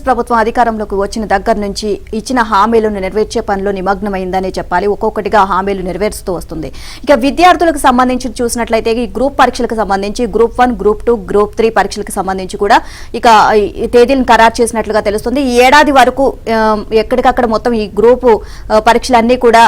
ప్రభుత్వం అధికారంలోకి వచ్చిన దగ్గర నుంచి ఇచ్చిన హామీలను నెరవేర్చే పనిలో నిమగ్నమైందనే చెప్పాలి. ఒక్కొక్కటిగా హామీలు నెరవేరుస్తూ వస్తుంది. ఇక విద్యార్థులకు సంబంధించి చూసినట్లయితే ఈ గ్రూప్ పరీక్షలకు సంబంధించి గ్రూప్ 1, గ్రూప్ 2, గ్రూప్ 3 పరీక్షలకు సంబంధించి కూడా ఇక తేదీలను ఖరారు చేసినట్లుగా తెలుస్తుంది. ఈ ఏడాది వరకు ఎక్కడికక్కడ మొత్తం ఈ గ్రూపు పరీక్షలన్నీ కూడా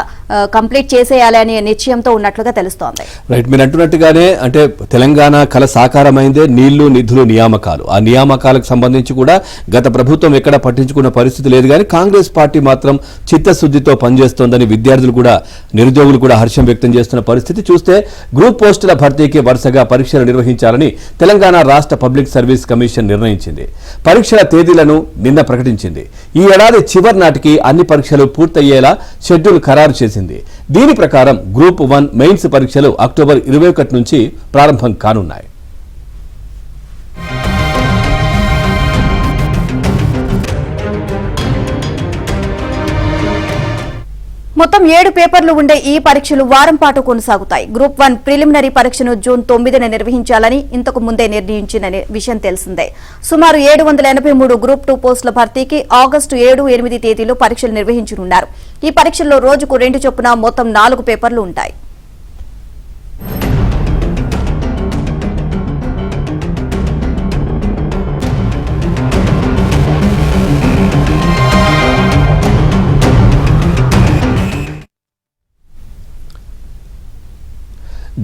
కంప్లీట్ చేసేయాలి అనే నిశ్చయంతో ఉన్నట్లుగా తెలుస్తోంది. రైట్, మీరు అంటున్నట్టుగానే అంటే తెలంగాణ కల సాకారమైందే నీళ్లు నిధులు నియామకాలు. ఆ నియామకాలకు సంబంధించి కూడా గత ప్రభుత్వం ఎక్కడ పట్టించుకున్న పరిస్థితి లేదు. కానీ కాంగ్రెస్ పార్టీ మాత్రం చిత్తశుద్ధితో పనిచేస్తోందని విద్యార్థులు కూడా నిరుద్యోగులు కూడా హర్షం వ్యక్తం చేస్తున్న పరిస్థితి చూస్తే గ్రూప్ పోస్టుల భర్తీకి వరుసగా పరీక్షలు నిర్వహించాలని తెలంగాణ రాష్ట్ర పబ్లిక్ సర్వీస్ కమిషన్ నిర్ణయించింది. పరీక్షల తేదీలను నిన్న ప్రకటించింది. ఈ ఏడాది చివరి నాటికి అన్ని పరీక్షలు పూర్తయ్యేలా షెడ్యూల్ ఖరారు చేసింది. దీని ప్రకారం గ్రూప్ 1 మెయిన్స్ పరీక్షలు అక్టోబర్ 21 నుంచి ప్రారంభం కానున్నాయి. మొత్తం 7 పేపర్లు ఉండే ఈ పరీక్షలు వారం పాటు కొనసాగుతాయి. గ్రూప్ 1 ప్రిలిమినరీ పరీక్షను జూన్ 9న నిర్వహించాలని ఇంతకు ముందే నిర్ణయించిన విషయం తెలిసిందే. సుమారు 783 గ్రూప్ 2 పోస్టుల భర్తీకి ఆగస్టు 7, 8 తేదీలో పరీక్షలు నిర్వహించనున్నారు. ఈ పరీక్షల్లో రోజుకు 2 చొప్పున మొత్తం 4 పేపర్లు ఉంటాయి.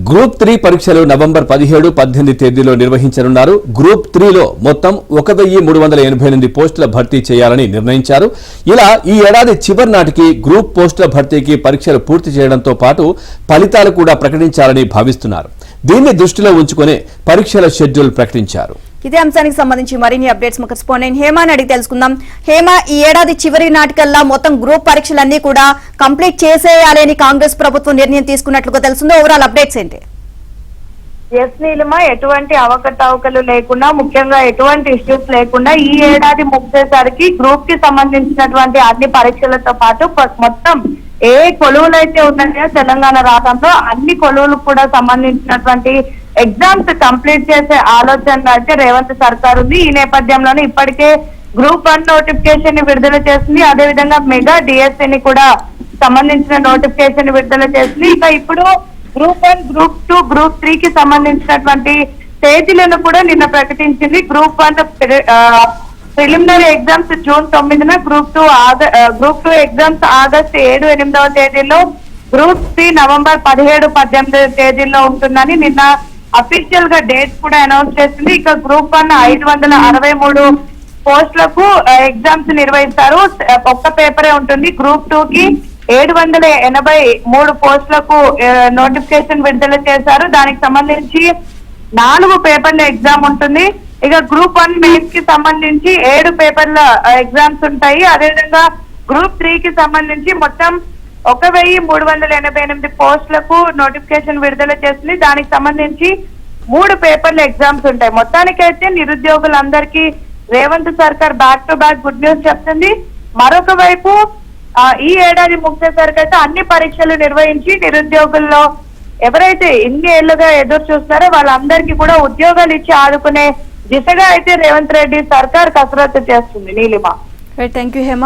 గ్రూప్ 3 పరీక్షలు నవంబర్ 17, 18 తేదీలో నిర్వహించనున్నారు. గ్రూప్ 3లో మొత్తం 1388 పోస్టుల భర్తీ చేయాలని నిర్ణయించారు. ఇలా ఈ ఏడాది చివరి నాటికి గ్రూప్ పోస్టుల భర్తీకి పరీక్షలు పూర్తి చేయడంతో పాటు ఫలితాలు కూడా ప్రకటించాలని భావిస్తున్నారు. దీన్ని దృష్టిలో ఉంచుకునే పరీక్షల షెడ్యూల్ ప్రకటించారు. ఇదే అంశానికి సంబంధించి మరిన్ని అప్డేట్స్ మా కరెస్పాండెంట్ హేమాని అడిగి తెలుసుకుందాం. హేమ, ఈ ఏడాది చివరి నాటికల్లా మొత్తం గ్రూప్ పరీక్షలన్నీ కూడా కంప్లీట్ చేసేయాలని కాంగ్రెస్ ప్రభుత్వం నిర్ణయం తీసుకున్నట్లుగా తెలుస్తుంది. ఓవరాల్ అప్డేట్స్ ఏంటి? ఎస్ నీలిమా, ఎటువంటి అవకతవకలు లేకుండా, ముఖ్యంగా ఎటువంటి ఇష్యూస్ లేకుండా ఈ ఏడాది ముగిసేసరికి గ్రూప్ కి సంబంధించినటువంటి అన్ని పరీక్షలతో పాటు మొత్తం ఏ కొలువులు అయితే ఉన్నాయో తెలంగాణ రాష్ట్రంలో అన్ని కొలువులకు కూడా సంబంధించినటువంటి ఎగ్జామ్స్ కంప్లీట్ చేసే ఆలోచన అయితే రేవంత్ సర్కార్ ఉంది. ఈ నేపథ్యంలోనే ఇప్పటికే గ్రూప్ 1 నోటిఫికేషన్ ని విడుదల చేసింది. అదేవిధంగా మెగా డిఎస్సీని కూడా సంబంధించిన నోటిఫికేషన్ విడుదల చేసింది. ఇక ఇప్పుడు గ్రూప్ 1, గ్రూప్ 2, గ్రూప్ 3 కి సంబంధించినటువంటి తేదీలను కూడా నిన్న ప్రకటించింది. గ్రూప్ 1 ప్రిలిమినరీ ఎగ్జామ్స్ జూన్ 9న, గ్రూప్ 2 ఎగ్జామ్స్ ఆగస్టు 7, 8వ తేదీలో, గ్రూప్ 3 నవంబర్ 17, 18 తేదీల్లో ఉంటుందని నిన్న అఫీషియల్ గా డేట్ కూడా అనౌన్స్ చేసింది. ఇక గ్రూప్ 1 563 పోస్టులకు ఎగ్జామ్స్ నిర్వహిస్తారు. ఒక్క పేపరే ఉంటుంది. గ్రూప్ 2 కి 783 పోస్టులకు నోటిఫికేషన్ విడుదల చేశారు. దానికి సంబంధించి 4 పేపర్ల ఎగ్జామ్ ఉంటుంది. ఇక గ్రూప్ 1 మెయిన్స్ కి సంబంధించి 7 పేపర్ల ఎగ్జామ్స్ ఉంటాయి. అదేవిధంగా గ్రూప్ 3 కి సంబంధించి మొత్తం 1388 పోస్టులకు నోటిఫికేషన్ విడుదల చేసింది. దానికి సంబంధించి 3 పేపర్ల ఎగ్జామ్స్ ఉంటాయి. మొత్తానికైతే నిరుద్యోగులందరికీ రేవంత్ సర్కార్ back to back good news చెప్తుంది. మరొక వైపు ఈ ఏడాది ముగిసేసరికి అయితే అన్ని పరీక్షలు నిర్వహించి నిరుద్యోగుల్లో ఎవరైతే ఇన్ని ఏళ్లుగా ఎదురు చూస్తున్నారో వాళ్ళందరికీ కూడా ఉద్యోగాలు ఇచ్చి ఆదుకునే దిశగా అయితే రేవంత్ రెడ్డి సర్కార్ కసరత్తు చేస్తుంది. Neelima, thank you Hema.